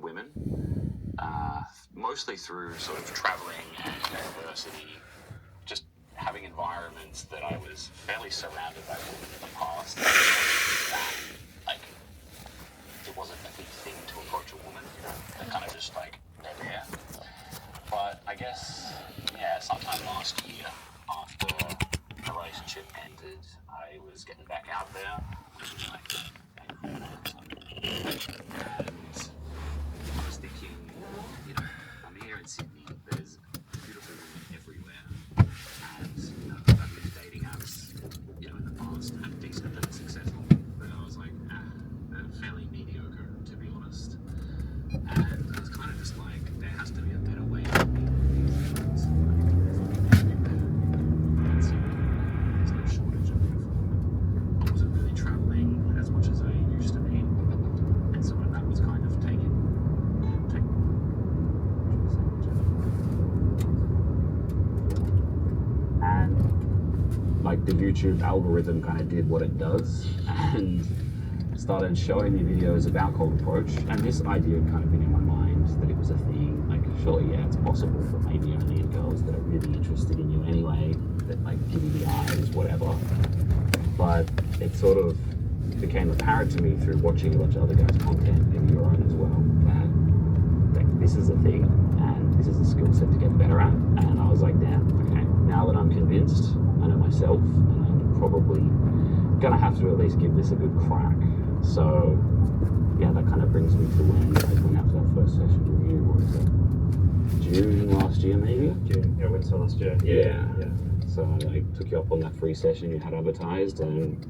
Women, mostly through sort of traveling and university, just having environments that I was fairly surrounded by women in the past. That, like, it wasn't a big thing to approach a woman, you know, they're kind of just like, they're there. But I guess, yeah, sometime last year, after the relationship ended, I was getting back out there, like, and I was thinking, you know, I'm here in Sydney, there's beautiful women everywhere, and, you know, I've used dating apps, you know, in the past, have decent and successful, but I was like, they're fairly mediocre, to be honest, and I was kind of just like, there has to be a better way to meet these girls, like, everywhere, in Sydney, there's no shortage of beautiful women. I wasn't really travelling as much as I used to be, and so that was kind of taking and like the YouTube algorithm kind of did what it does and started showing me videos about cold approach, and this idea had kind of been in my mind that it was a thing, like surely yeah it's possible, but maybe only in girls that are really interested in you anyway, that like give you the eyes, whatever. But it sort of became apparent to me through watching a bunch of other guys' content and your own as well, that like, this is a thing and this is a skill set to get better at. And I was like, damn, okay, now that I'm convinced, I know myself, and I'm probably gonna have to at least give this a good crack. So yeah, that kind of brings me to when I went out for that first session with you. What was it? June last year, maybe? June, yeah, winter last year. Yeah. So I like took you up on that free session you had advertised, and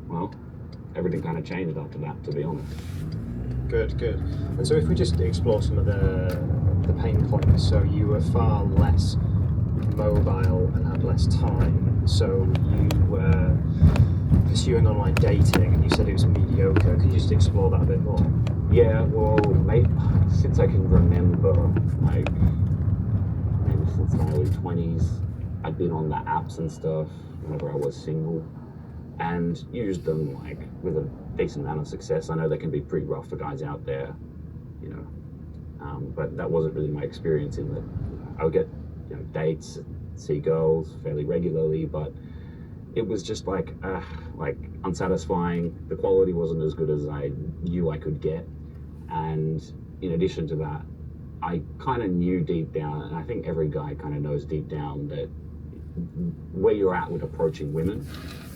well, everything kind of changed after that, to be honest. Good. And so if we just explore some of the pain points, so you were far less mobile and had less time, so you were pursuing online dating and you said it was mediocre. Could you just explore that a bit more? Yeah, well, since I can remember, like maybe since my early 20s, I'd been on the apps and stuff whenever I was single, and used them like with a decent amount of success. I know they can be pretty rough for guys out there, you know, but that wasn't really my experience in that. I would get, you know, dates, see girls fairly regularly, but it was just like unsatisfying. The quality wasn't as good as I knew I could get, and in addition to that, I kind of knew deep down, and I think every guy kind of knows deep down, that where you're at with approaching women.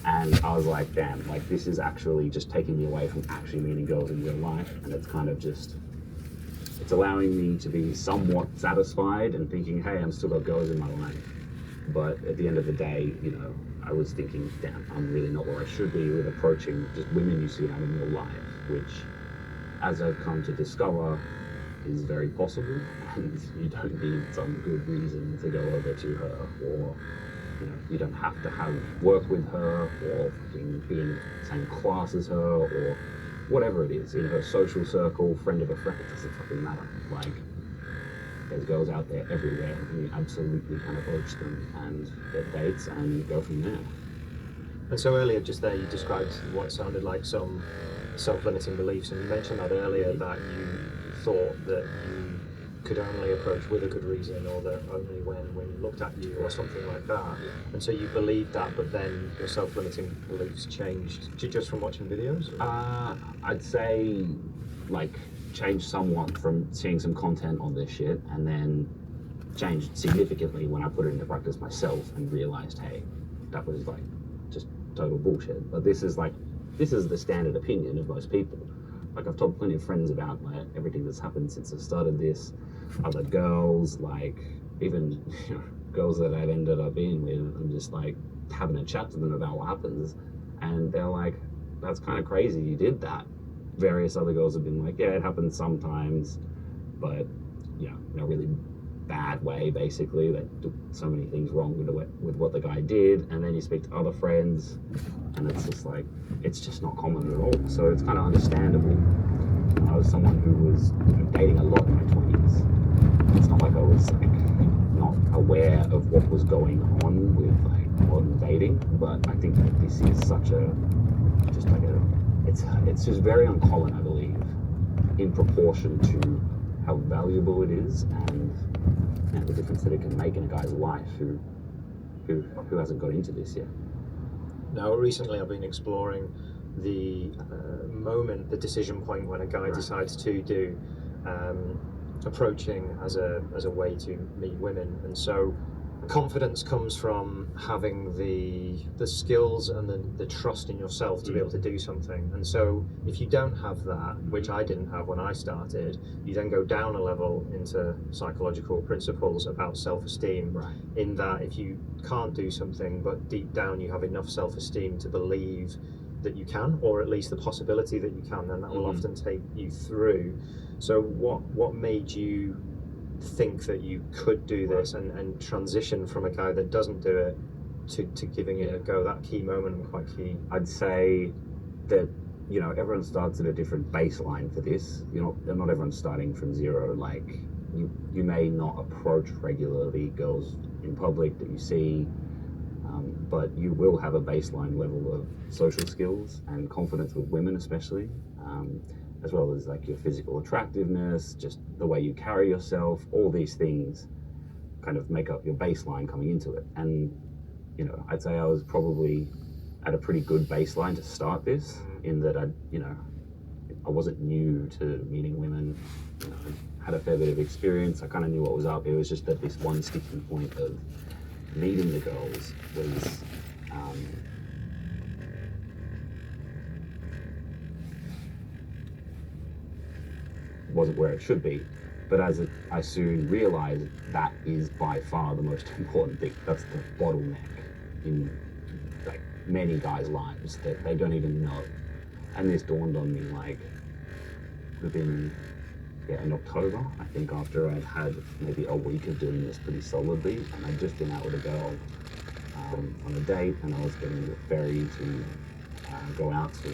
And I was like, damn, like this is actually just taking me away from actually meeting girls in real life, and it's kind of just, it's allowing me to be somewhat satisfied and thinking, hey, I'm still got girls in my life. But at the end of the day, you know, I was thinking, damn, I'm really not where I should be with approaching just women you see out in real life, which, as I've come to discover, is very possible, and you don't need some good reason to go over to her, or you know, you don't have to have work with her, or fucking be in the same class as her, or whatever it is, in her social circle, friend of a friend. It doesn't fucking matter. Like, there's girls out there everywhere, and you absolutely can approach them and get dates and go from there. And so earlier, just there, you described what sounded like some self-limiting beliefs, and you mentioned that earlier, that you thought that you could only approach with a good reason, or that only when women looked at you, or something like that. And so you believed that, but then your self-limiting beliefs changed just from watching videos? I'd say, like, changed somewhat from seeing some content on this shit, and then changed significantly when I put it into practice myself and realized, hey, that was like just total bullshit. But this is the standard opinion of most people. Like, I've told plenty of friends about like everything that's happened since I started this. Other girls, like even, you know, girls that I've ended up being with, and just like having a chat to them about what happens, and they're like, "That's kind of crazy. You did that." Various other girls have been like, "Yeah, it happens sometimes, but in a really bad way. Basically, they do so many things wrong with what the guy did." And then you speak to other friends, and it's just like it's just not common at all. So it's kind of understandable. I was someone who was dating a lot in my 20s. It's not like I was like not aware of what was going on with like modern dating, but I think that this is such a just like a it's just very uncommon, I believe, in proportion to how valuable it is and the difference that it can make in a guy's life who hasn't got into this yet. Now, recently I've been exploring the moment, the decision point when a guy decides to do approaching as a way to meet women. And so confidence comes from having the skills and the trust in yourself to be able to do something. And so if you don't have that, which I didn't have when I started, you then go down a level into psychological principles about self-esteem, in that if you can't do something but deep down you have enough self-esteem to believe that you can, or at least the possibility that you can, then that will often take you through. So what made you think that you could do this and transition from a guy that doesn't do it to giving it a go? That key moment was quite key. I'd say that everyone starts at a different baseline for this. Not everyone's starting from zero. Like you may not approach regularly girls in public that you see, but you will have a baseline level of social skills and confidence with women, especially, as well as like your physical attractiveness, just the way you carry yourself. All these things kind of make up your baseline coming into it. And I'd say I was probably at a pretty good baseline to start this, in that I wasn't new to meeting women. I had a fair bit of experience. I kind of knew what was up. It was just that this one sticking point of meeting the girls was wasn't where it should be. But I soon realized that is by far the most important thing. That's the bottleneck in like many guys' lives that they don't even know. And this dawned on me like within in October, I think, after I'd had maybe a week of doing this pretty solidly, and I'd just been out with a girl on a date, and I was getting the ferry to go out to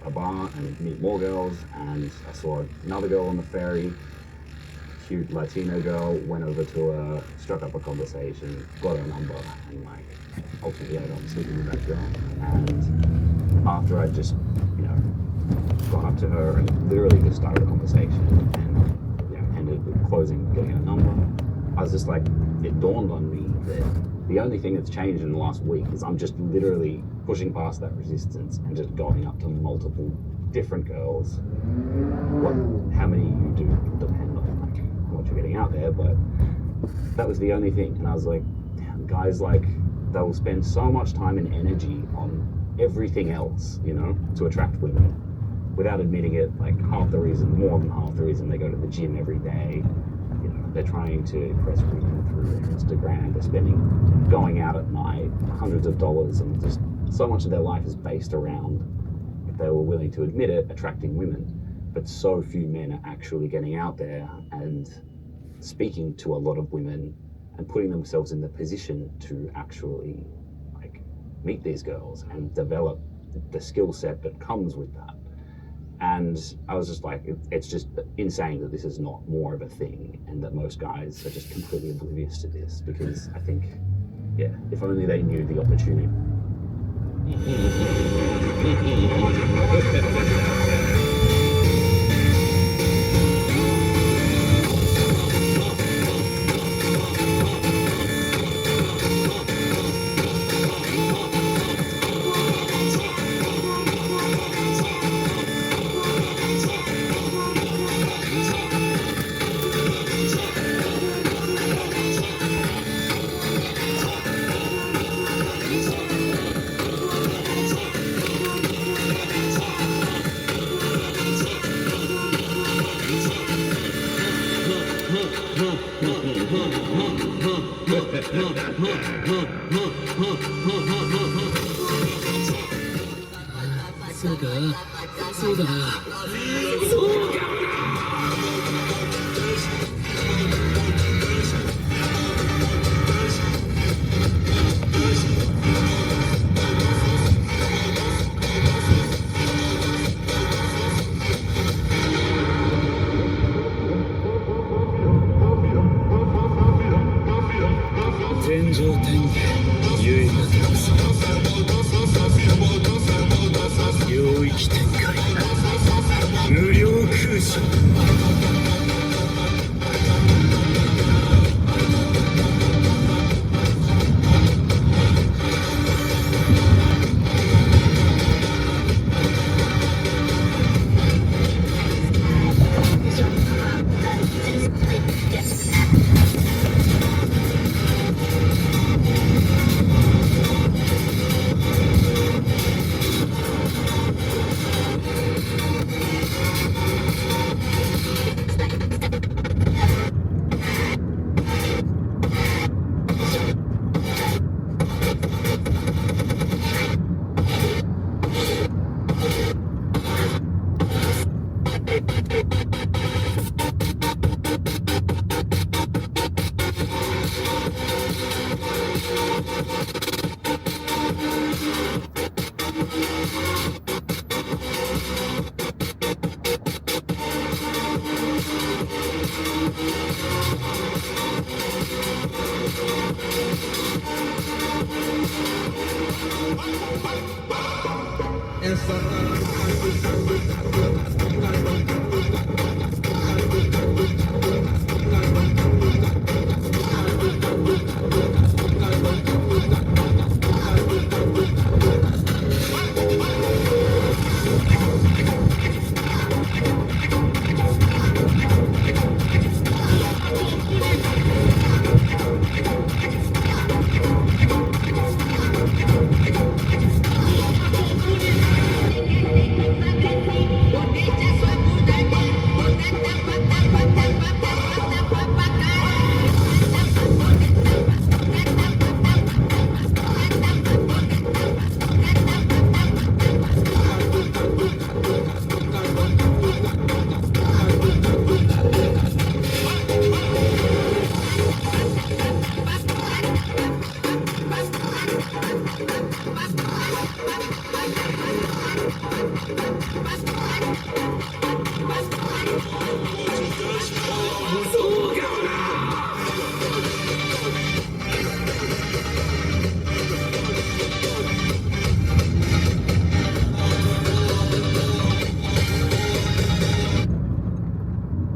a bar and meet more girls, and I saw another girl on the ferry, cute Latino girl, went over to her, struck up a conversation, got her number, and like ultimately I got sleeping with that girl. And after I just gone up to her and literally just started a conversation and ended with getting her number, I was just like, it dawned on me that the only thing that's changed in the last week is I'm just literally pushing past that resistance and just going up to multiple different girls. How many you do depend on like what you're getting out there, but that was the only thing. And I was like, damn, guys, like they'll spend so much time and energy on everything else, to attract women, without admitting it. Like more than half the reason they go to the gym every day, they're trying to impress women through their Instagram. They're going out at night, hundreds of dollars, and just so much of their life is based around, if they were willing to admit it, attracting women. But so few men are actually getting out there and speaking to a lot of women and putting themselves in the position to actually like meet these girls and develop the skill set that comes with that. And I was just like, it's just insane that this is not more of a thing, and that most guys are just completely oblivious to this, because I think, if only they knew the opportunity. そうかそうだなそうか天上天下唯我独尊領域展開無料空所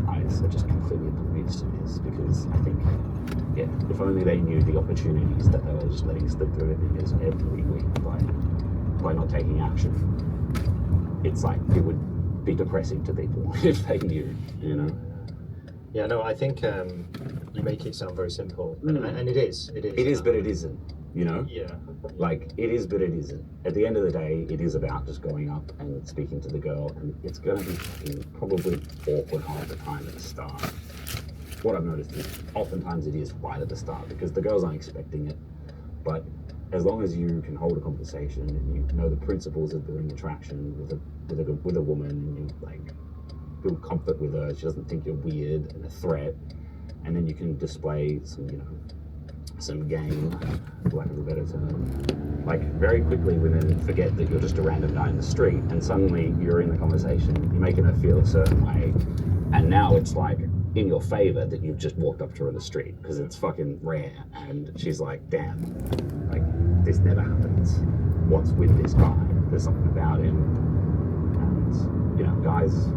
Eyes are just completely oblivious to this because I think, yeah, if only they knew the opportunities that they were just letting slip through their fingers every week by not taking action. It's like it would be depressing to people if they knew, you know. Yeah, no, I think you make it sound very simple, and it is. It is. It is, but it isn't. You know. Yeah. Like, it is, but it isn't. At the end of the day, it is about just going up and speaking to the girl, and it's going to be fucking probably awkward half the time at the start. What I've noticed is oftentimes it is right at the start because the girls aren't expecting it. But as long as you can hold a conversation and you know the principles of building attraction with a woman, and you like build comfort with her, she doesn't think you're weird and a threat, and then you can display some, you know, some game, for lack of a better term. Like, very quickly women forget that you're just a random guy in the street, and suddenly you're in the conversation, you're making her feel a certain way, and now it's like in your favor that you've just walked up to her in the street, because it's fucking rare, and she's like, damn, like, this never happens. What's with this guy? There's something about him. And, you know, guys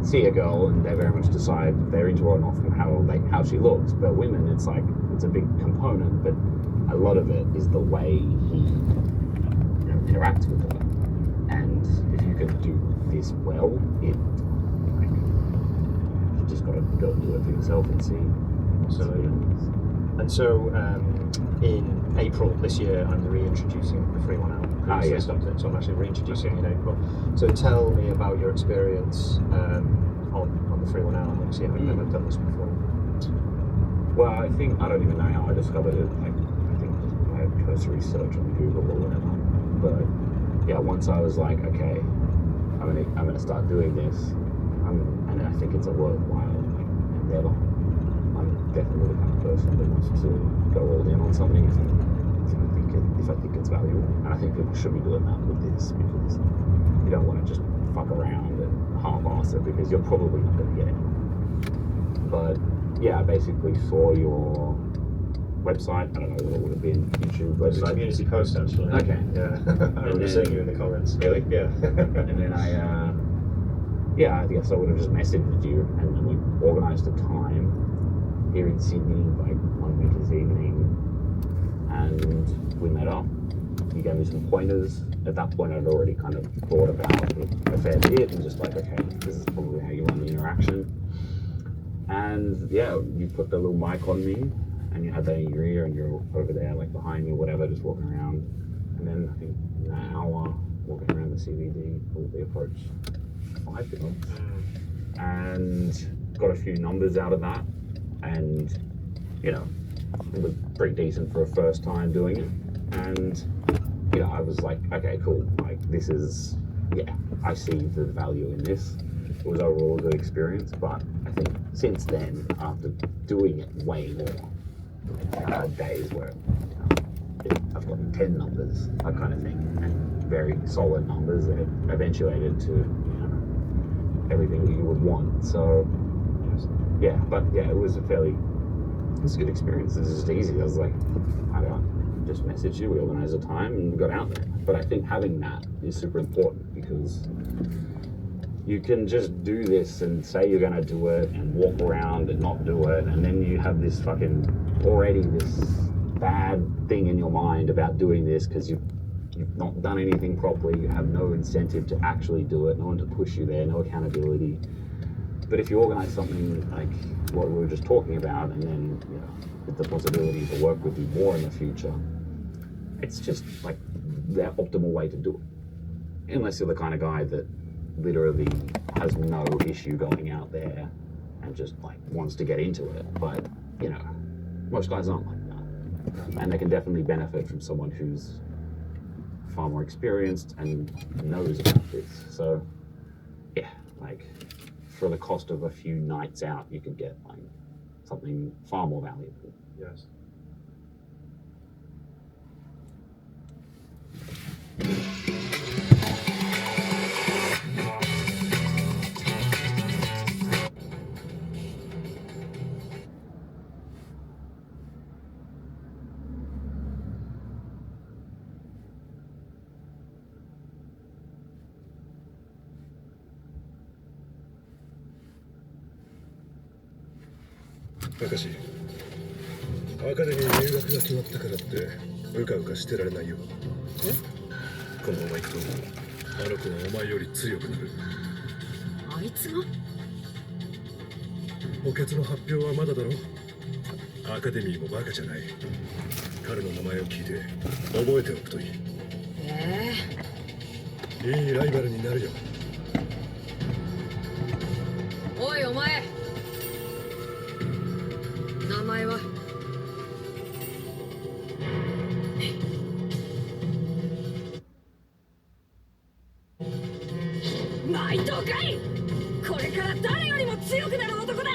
see a girl and they very much decide if they're into her or not from how she looks, but women, it's like, it's a big component, but a lot of it is the way he, you know, interacts with her. And if you can do this well, you just gotta go and do it for yourself and see. Absolutely. And so in April this year, I'm reintroducing the Free One Out. Yeah. So I'm actually reintroducing it in April. So tell me about your experience on the Free One Out. Obviously, I've never done this before. Well, I think I don't even know how I discovered it. Like, I think just I had a cursory search on Google or whatever. But yeah, once I was like, okay, I'm gonna start doing this, and I think it's a worthwhile endeavor. I'm definitely the kind of person that wants to go all in on something if I think it's valuable, and I think people should be doing that with this because you don't want to just fuck around and half-ass it because you're probably not going to get it. But yeah, I basically saw your website. I don't know what it would have been, YouTube It was a website. community post actually. Okay. Yeah. I remember seeing you in the comments. Really? Yeah. And then I guess I would have just messaged you, and then we organised a time here in Sydney, like one winter's evening, and we met up. You gave me some pointers. At that point, I'd already kind of thought about it a fair bit, and just like, okay, this is probably how you run the interaction. And yeah, you put the little mic on me, and you had that in your ear, and you're over there, like behind me, whatever, just walking around. And then I think an hour walking around the CBD, probably approached 5 people, and got a few numbers out of that. And you know, it was pretty decent for a first time doing it. And you know, I was like, okay, cool. Like this is, yeah, I see the value in this. It was overall a good experience, but I think since then, after doing it way more, I've had days where I've gotten 10 numbers, that kind of thing, and very solid numbers that eventuated to, you know, everything that you would want. So yeah, but yeah, it was a good experience. It was just easy. I was like, I don't just message you, we organized a time, and we got out there. But I think having that is super important because you can just do this and say you're going to do it and walk around and not do it, and then you have this bad thing in your mind about doing this because you've not done anything properly. You have no incentive to actually do it, no one to push you there, no accountability. But if you organize something like what we were just talking about, and then, you know, with the possibility to work with you more in the future, it's just like the optimal way to do it. Unless you're the kind of guy that literally has no issue going out there and just like wants to get into it. But, you know, most guys aren't like that. And they can definitely benefit from someone who's far more experienced and knows about this. So, yeah, like, for the cost of a few nights out, you could get like something far more valuable. Yes.明石、アカデミー入学が決まったからってうかうかしてられないよ。このまま行くとあの子はお前より強くなる。あいつが？補欠の発表はまだだろ。アカデミーもバカじゃない。彼の名前を聞いて覚えておくといい。いいライバルになるよ。おいお前、名前は？内藤かい。これから誰よりも強くなる男だ。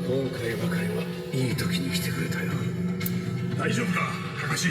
今回ばかりはいい時に来てくれたよ。大丈夫か、高志。